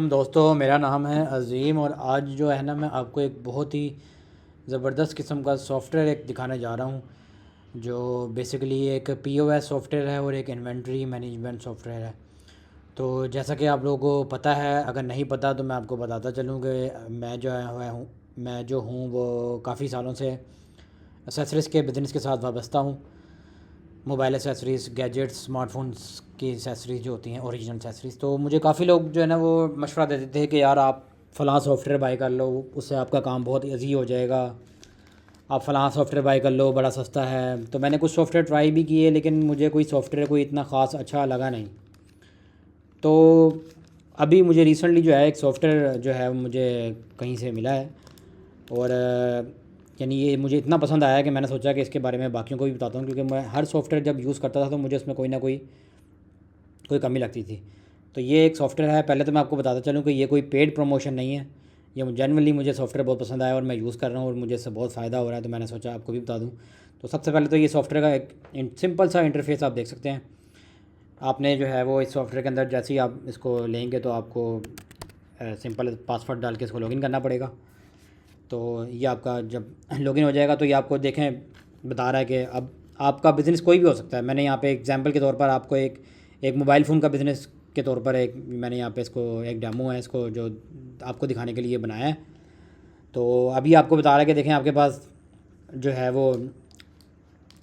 दोस्तों, मेरा नाम है अज़ीम और आज जो है ना मैं आपको एक बहुत ही ज़बरदस्त किस्म का सॉफ़्टवेयर एक दिखाने जा रहा हूँ जो बेसिकली एक पीओएस सॉफ़्टवेयर है और एक इन्वेंटरी मैनेजमेंट सॉफ़्टवेयर है। तो जैसा कि आप लोगों को पता है, अगर नहीं पता तो मैं आपको बताता चलूँ कि मैं जो हूँ वो काफ़ी सालों से एक्सेसरीज़ के बिज़नेस के साथ वाबस्ता हूँ। मोबाइल एक्सेसरीज़, गैजेट्स, स्मार्टफ़ोन्स की एक्सेसरीज़ जो होती हैं ओरिजिनल एक्सेसरीज़। तो मुझे काफ़ी लोग जो है ना वो मशवरा देते थे कि यार आप फ़लाँ सॉफ्टवेयर बाय कर लो, उससे आपका काम बहुत ईज़ी हो जाएगा। आप फ़लाँ सॉफ्टवेयर बाय कर लो, बड़ा सस्ता है। तो मैंने कुछ सॉफ्टवेयर ट्राई भी किए लेकिन मुझे कोई सॉफ्टवेयर कोई इतना ख़ास अच्छा लगा नहीं। तो अभी मुझे रिसेंटली जो है एक सॉफ्टवेयर जो है मुझे कहीं से मिला है और यानी ये मुझे इतना पसंद आया कि मैंने सोचा कि इसके बारे में बाकियों को भी बताता हूँ, क्योंकि मैं हर सॉफ्टवेयर जब यूज़ करता था तो मुझे उसमें कोई ना कोई कमी लगती थी। तो ये एक सॉफ्टवेयर है। पहले तो मैं आपको बताता चलूँ कि ये कोई पेड प्रमोशन नहीं है। ये जनरली मुझे सॉफ्टवेयर बहुत पसंद आया और मैं यूज़ कर रहा हूँ और मुझे इससे बहुत फ़ायदा हो रहा है, तो मैंने सोचा आपको भी बता दूँ। तो सबसे पहले तो ये सॉफ्टवेयर का एक सिंपल सा इंटरफेस आप देख सकते हैं। आपने जो है वो इस सॉफ्टवेयर के अंदर जैसे ही आप इसको लेंगे तो आपको सिंपल पासवर्ड डाल के इसको लॉगिन करना पड़ेगा। तो ये आपका जब लॉगिन हो जाएगा तो ये आपको देखें बता रहा है कि अब आपका बिज़नेस कोई भी हो सकता है। मैंने यहाँ पे एग्जांपल के तौर पर आपको एक एक मोबाइल फ़ोन का बिज़नेस के तौर पर एक मैंने यहाँ पे इसको एक डेमो है इसको जो आपको दिखाने के लिए बनाया है। तो अभी आपको बता रहा है कि देखें आपके पास जो है वो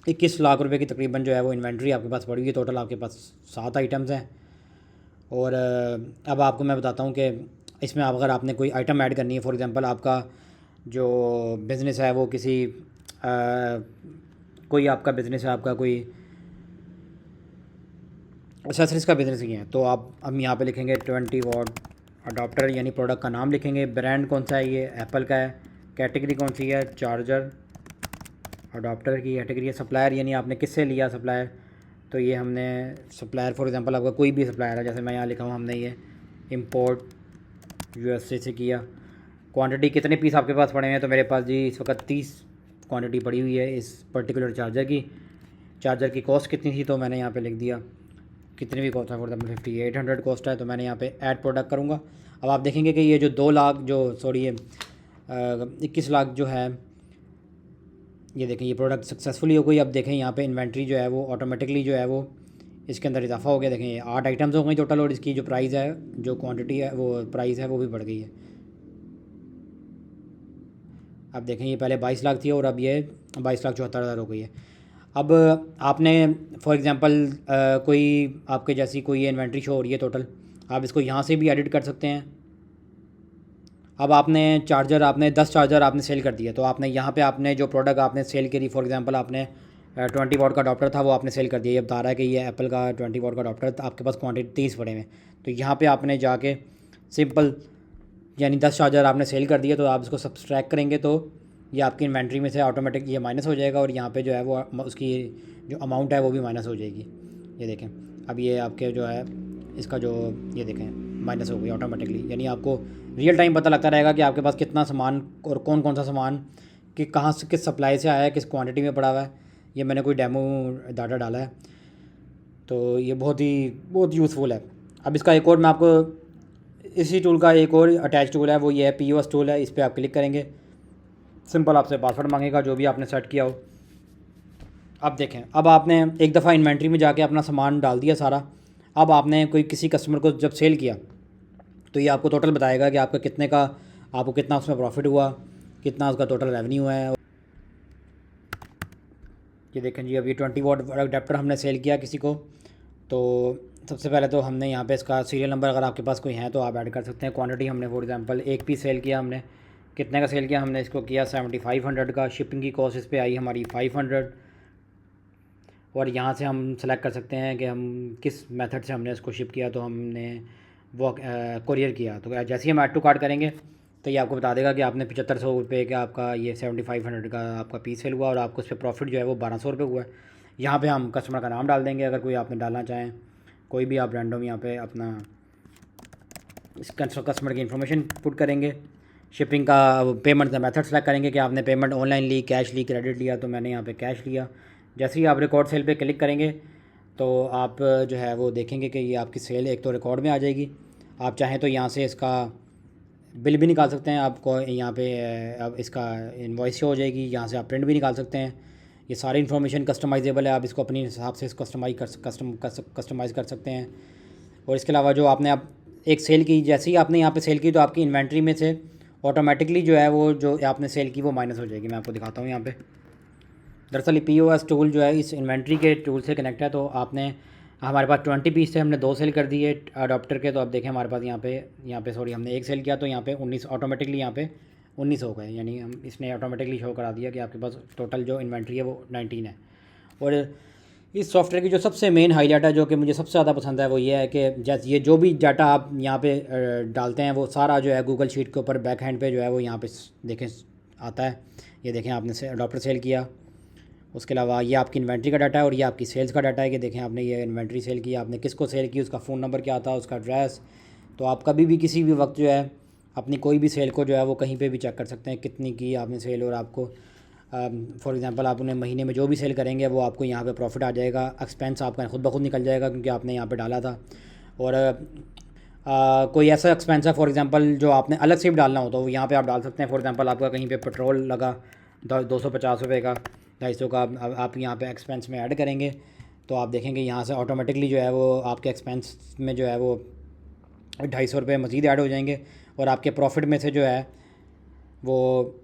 21 लाख रुपए की तकरीबन जो है वो इन्वेंट्री आपके पास पड़ी हुई है। टोटल आपके पास 7 आइटम्स हैं और अब आपको मैं बताता हूँ कि इसमें अगर आपने कोई आइटम ऐड करनी है, फॉर एग्ज़ाम्पल आपका जो बिज़नेस है वो किसी कोई आपका बिज़नेस है, आपका कोई एक्सेसरीज़ का बिज़नेस ही है, तो आप हम यहाँ पे लिखेंगे 20 वाट अडाप्टर, यानी प्रोडक्ट का नाम लिखेंगे, ब्रांड कौन सा है, ये एप्पल का है, कैटेगरी कौन सी है, चार्जर अडाप्टर की कैटेगरी है, सप्लायर यानी आपने किससे लिया सप्लायर, तो ये हमने सप्लायर फॉर एग्ज़ाम्पल आपका कोई भी सप्लायर है, जैसे मैं यहाँ लिखा हूँ हमने ये इंपोर्ट यूएसए से किया। क्वांटिटी कितने पीस आपके पास पड़े हैं, तो मेरे पास जी इस वक्त 30 क्वांटिटी पड़ी हुई है इस पर्टिकुलर चार्जर की कॉस्ट कितनी थी, तो मैंने यहाँ पे लिख दिया कितनी भी कॉस्ट है, फॉर एग्जाम्पल 5800 कॉस्ट है, तो मैंने यहाँ पे ऐड प्रोडक्ट करूँगा। अब आप देखेंगे कि ये जो 2 लाख जो सॉरी ये 21 लाख जो है, ये देखें ये प्रोडक्ट सक्सेसफुली हो गई। अब देखें यहाँ पे इन्वेंट्री जो है वो ऑटोमेटिकली जो है वो इसके अंदर इजाफा हो गया। देखें ये 8 आइटम्स हो गई टोटल और इसकी जो प्राइस है, जो क्वांटिटी है, वो प्राइस है वो भी बढ़ गई है। अब देखें ये पहले 22 लाख थी और अब ये 22,74,000 हो गई है। अब आपने फॉर एग्ज़ाम्पल कोई आपके जैसी कोई ये इन्वेंट्री शो हो रही है टोटल, आप इसको यहाँ से भी एडिट कर सकते हैं। अब आपने 10 चार्जर आपने सेल कर दिया, तो आपने यहाँ पे आपने जो प्रोडक्ट आपने सेल करी, फॉर एग्ज़ाम्पल आपने 20 वाट का अडॉप्टर था वो आपने सेल कर दिया। ये बता रहा है कि ये एप्पल का 20 वाट का अडॉप्टर था, आपके पास क्वांटिटी 30 पड़े हुए, तो यहाँ पे आपने जाके सिंपल यानी 10 चार्जर आपने सेल कर दिए, तो आप इसको सब्सट्रैक्ट करेंगे तो ये आपकी इन्वेंट्री में से ऑटोमेटिक ये माइनस हो जाएगा और यहाँ पे जो है वो उसकी जो अमाउंट है वो भी माइनस हो जाएगी। ये देखें अब ये आपके जो है इसका जो ये देखें माइनस हो गई ऑटोमेटिकली, यानी आपको रियल टाइम पता लगता रहेगा कि आपके पास कितना सामान और कौन कौन सा सामान कि कहाँ से किस सप्लाई से आया है, किस क्वांटिटी में पड़ा हुआ है। ये मैंने कोई डेमो डाटा डाला है, तो ये बहुत यूज़फुल है। अब इसका एक और मैं आपको इसी टूल का एक और अटैच टूल है, वो ये है पीओएस टूल है। इस पर आप क्लिक करेंगे, सिंपल आपसे पासवर्ड मांगेगा जो भी आपने सेट किया हो। अब देखें अब आपने एक दफ़ा इन्वेंट्री में जाके अपना सामान डाल दिया सारा। अब आपने कोई किसी कस्टमर को जब सेल किया तो ये आपको टोटल बताएगा कि आपको कितना उसमें प्रॉफिट हुआ, कितना उसका टोटल रेवेन्यू है। ये देखें जी, अब ये 20 वाट अडेप्टर हमने सेल किया किसी को, तो सबसे पहले तो हमने यहाँ पे इसका सीरियल नंबर अगर आपके पास कोई है तो आप ऐड कर सकते हैं। क्वांटिटी हमने फॉर एग्जांपल एक पीस सेल किया, हमने कितने का सेल किया, हमने इसको किया 7500 का। शिपिंग की कॉस्ट इस पर आई हमारी 500 और यहाँ से हम सेलेक्ट कर सकते हैं कि हम किस मेथड से हमने इसको शिप किया, तो हमने वो कुरियर किया। तो जैसे ही हम ऐड टू कार्ट करेंगे तो ये आपको बता देगा कि आपने 7500 रुपये का आपका ये 7500 का आपका पीस सेल हुआ और आपको उस पर प्रॉफिट जो है वो 1200 रुपये हुआ है। यहाँ पे हम कस्टमर का नाम डाल देंगे अगर कोई आपने डालना चाहें, कोई भी आप रैंडम यहाँ पे अपना इस कस्टमर की इन्फॉर्मेशन पुट करेंगे। शिपिंग का पेमेंट का मेथड सेलेक्ट करेंगे कि आपने पेमेंट ऑनलाइन ली, कैश ली, क्रेडिट लिया, तो मैंने यहाँ पे कैश लिया। जैसे ही आप रिकॉर्ड सेल पे क्लिक करेंगे तो आप जो है वो देखेंगे कि ये आपकी सेल एक तो रिकॉर्ड में आ जाएगी। आप चाहें तो यहाँ से इसका बिल भी निकाल सकते हैं, आपको यहाँ पे अब इसका इनवॉइस शो हो जाएगी, यहाँ से आप प्रिंट भी निकाल सकते हैं। ये सारी इन्फॉर्मेशन कस्टमाइजेबल है, आप इसको अपने हिसाब से कस्टमाइज़ कर सकते हैं। और इसके अलावा जो आपने अब एक सेल की, जैसे ही आपने यहाँ पे सेल की तो आपकी इन्वेंट्री में से ऑटोमेटिकली जो है वो जो आपने सेल की वो माइनस हो जाएगी। मैं आपको दिखाता हूँ यहाँ पे। दरअसल POS टूल जो है इस इन्वेंट्री के टूल से कनेक्ट है। तो आपने हमारे पास 20 पीस थे, हमने 2 सेल कर दिए अडोप्टर के। तो आप देखें हमारे पास यहाँ पे सॉरी हमने 1 सेल किया, तो यहाँ पे 19 ऑटोमेटिकली यहाँ पे 19 हो गए, यानी हम इसने ऑटोमेटिकली शो करा दिया कि आपके पास टोटल जो इन्वेंट्री है वो 19 है। और इस सॉफ्टवेयर की जो सबसे मेन हाईलाइट है, जो कि मुझे सबसे ज़्यादा पसंद है, वो ये है कि जैसे ये जो भी डाटा आप यहाँ पे डालते हैं वो सारा जो है गूगल शीट के ऊपर बैक हैंड पे जो है वो यहाँ पे देखें आता है। ये देखें आपने अडोप्टर सेल किया, उसके अलावा ये आपकी इन्वेंट्री का डाटा है और ये आपकी सेल्स का डाटा है कि देखें आपने ये इन्वेंट्री सेल की, आपने किसको सेल की, उसका फ़ोन नंबर क्या था, उसका एड्रेस। तो आप कभी भी किसी भी वक्त जो है अपनी कोई भी सेल को जो है वो कहीं पे भी चेक कर सकते हैं कितनी की आपने सेल। और आपको फॉर एग्जांपल आप उन्हें महीने में जो भी सेल करेंगे वो आपको यहाँ पे प्रॉफिट आ जाएगा, एक्सपेंस आपका खुद ब खुद निकल जाएगा क्योंकि आपने यहाँ पे डाला था। और कोई ऐसा एक्सपेंस है फॉर एग्जांपल जो आपने अलग से भी डालना हो तो वो यहाँ पे आप डाल सकते हैं। फॉर एग्जांपल आपका कहीं पे पेट्रोल लगा 250 रुपये का, 250 का आप यहाँ पे एक्सपेंस में ऐड करेंगे तो आप देखेंगे यहाँ से ऑटोमेटिकली जो है वो आपके एक्सपेंस में जो है वो 250 रुपये मज़ीद ऐड हो जाएंगे। और आपके प्रॉफिट में से जो है वो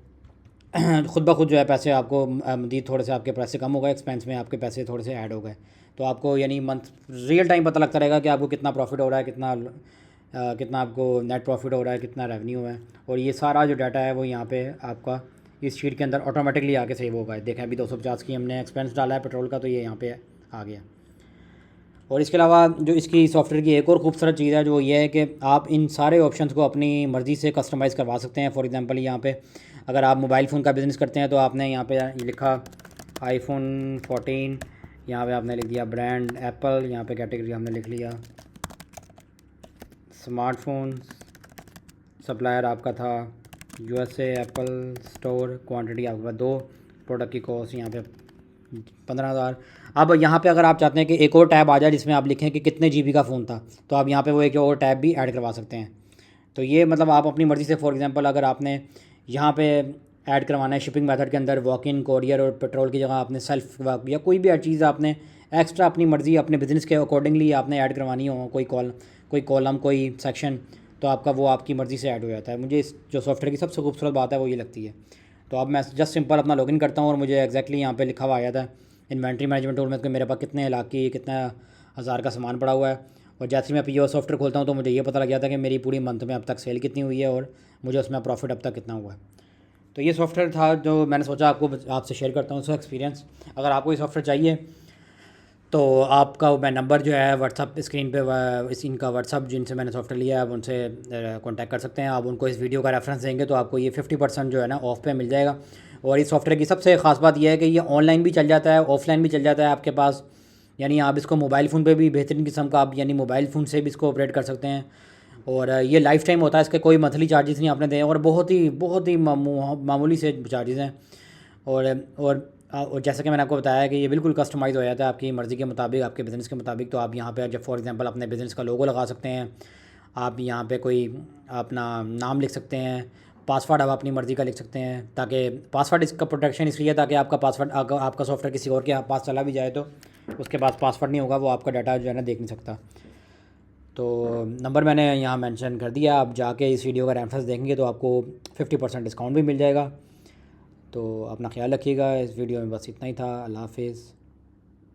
खुद ब खुद जो है पैसे आपको मज़ीद थोड़े से आपके पैसे कम हो गए, एक्सपेंस में आपके पैसे थोड़े से ऐड हो गए। तो आपको यानी मंथ रियल टाइम पता लगता रहेगा कि आपको कितना प्रॉफिट हो रहा है, कितना आपको नेट प्रॉफिट हो रहा है, कितना रेवेन्यू है। और ये सारा जो डाटा है वो यहाँ पे आपका इस शीट के अंदर ऑटोमेटिकली आके सेव होगा। देखें अभी 250 की हमने एक्सपेंस डाला है पेट्रोल का, तो ये यहाँ पे आ गया। और इसके अलावा जो इसकी सॉफ्टवेयर की एक और खूबसूरत चीज़ है जो ये है कि आप इन सारे ऑप्शंस को अपनी मर्ज़ी से कस्टमाइज़ करवा सकते हैं। फॉर एग्जांपल यहाँ पे अगर आप मोबाइल फ़ोन का बिज़नेस करते हैं तो आपने यहाँ पे लिखा iPhone 14, यहाँ पे आपने लिख दिया ब्रांड एप्पल, यहाँ पे कैटेगरी हमने लिख लिया स्मार्टफोन, सप्लायर आपका था USA एप्पल स्टोर, क्वांटिटी आपके पास 2, प्रोडक्ट की कॉस्ट यहाँ पे 15,000। अब यहाँ पे अगर आप चाहते हैं कि एक और टैब आ जाए जिसमें आप लिखें कि कितने GB का फ़ोन था तो आप यहाँ पे वो एक और टैब भी ऐड करवा सकते हैं। तो ये मतलब आप अपनी मर्ज़ी से फॉर एग्जांपल अगर आपने यहाँ पे ऐड करवाना है शिपिंग मेथड के अंदर वॉक इन कोरियर और पेट्रोल की जगह आपने सेल्फ वर्क या कोई भी चीज़ आपने एक्स्ट्रा अपनी मर्ज़ी अपने बिज़नेस के अकॉर्डिंगली आपने ऐड करवानी हो, कोई कॉलम कोई सेक्शन, तो आपका वो आपकी मर्ज़ी से ऐड हो जाता है। मुझे इस जो सॉफ्टवेयर की सबसे खूबसूरत बात है वो ये लगती है। तो अब मैं जस्ट सिंपल अपना लॉगिन करता हूँ और मुझे एग्जैक्टली यहाँ पे लिखा हुआ आ जाता है इन्वेंट्री मैनेजमेंट टूल में कि मेरे पास कितने लाख की कितना हज़ार का सामान पड़ा हुआ है। और जैसे मैं POS सॉफ्टवेयर खोलता हूँ तो मुझे ये पता लग जाता है कि मेरी पूरी मंथ में अब तक सेल कितनी हुई है और मुझे उसमें प्रॉफिट अब तक कितना हुआ है। तो ये सॉफ्टवेयर था जो मैंने सोचा आपसे शेयर करता हूँ उसका एक्सपीरियंस। अगर आपको ये सॉफ्टवेयर चाहिए तो आपका मैं नंबर जो है व्हाट्सअप स्क्रीन पे इनका व्हाट्सअप जिनसे मैंने सॉफ्टवेयर लिया है आप उनसे कांटेक्ट कर सकते हैं। आप उनको इस वीडियो का रेफरेंस देंगे तो आपको ये 50% जो है ना ऑफ पे मिल जाएगा। और इस सॉफ्टवेयर की सबसे ख़ास बात यह है कि ये ऑनलाइन भी चल जाता है, ऑफलाइन भी चल जाता है आपके पास, यानी आप इसको मोबाइल फ़ोन पे भी बेहतरीन किस्म का आप यानी मोबाइल फ़ोन से भी इसको ऑपरेट कर सकते हैं। और ये लाइफ टाइम होता है, इसके कोई मंथली चार्जेस नहीं आपने दें और बहुत ही मामूली से चार्जेस हैं। और जैसा कि मैंने आपको बताया कि ये बिल्कुल कस्टमाइज़ हो जाता है आपकी मर्ज़ी के मुताबिक, आपके बिज़नेस के मुताबिक। तो आप यहाँ पे जब फॉर एग्जांपल अपने बिज़नेस का लोगो लगा सकते हैं, आप यहाँ पे कोई अपना नाम लिख सकते हैं, पासवर्ड आप अपनी मर्ज़ी का लिख सकते हैं, ताकि पासवर्ड इसका प्रोटेक्शन इसलिए ताकि आपका पासवर्ड आपका सॉफ्टवेयर किसी और के पास चला भी जाए तो उसके पास पासवर्ड नहीं होगा, वो आपका डाटा जो है ना देख नहीं सकता। तो नंबर मैंने यहाँ मेंशन कर दिया, आप जाके इस वीडियो का रेफरेंस देखेंगे तो आपको 50% डिस्काउंट भी मिल जाएगा। तो अपना ख्याल रखिएगा। इस वीडियो में बस इतना ही था। अल्लाह हाफिज़।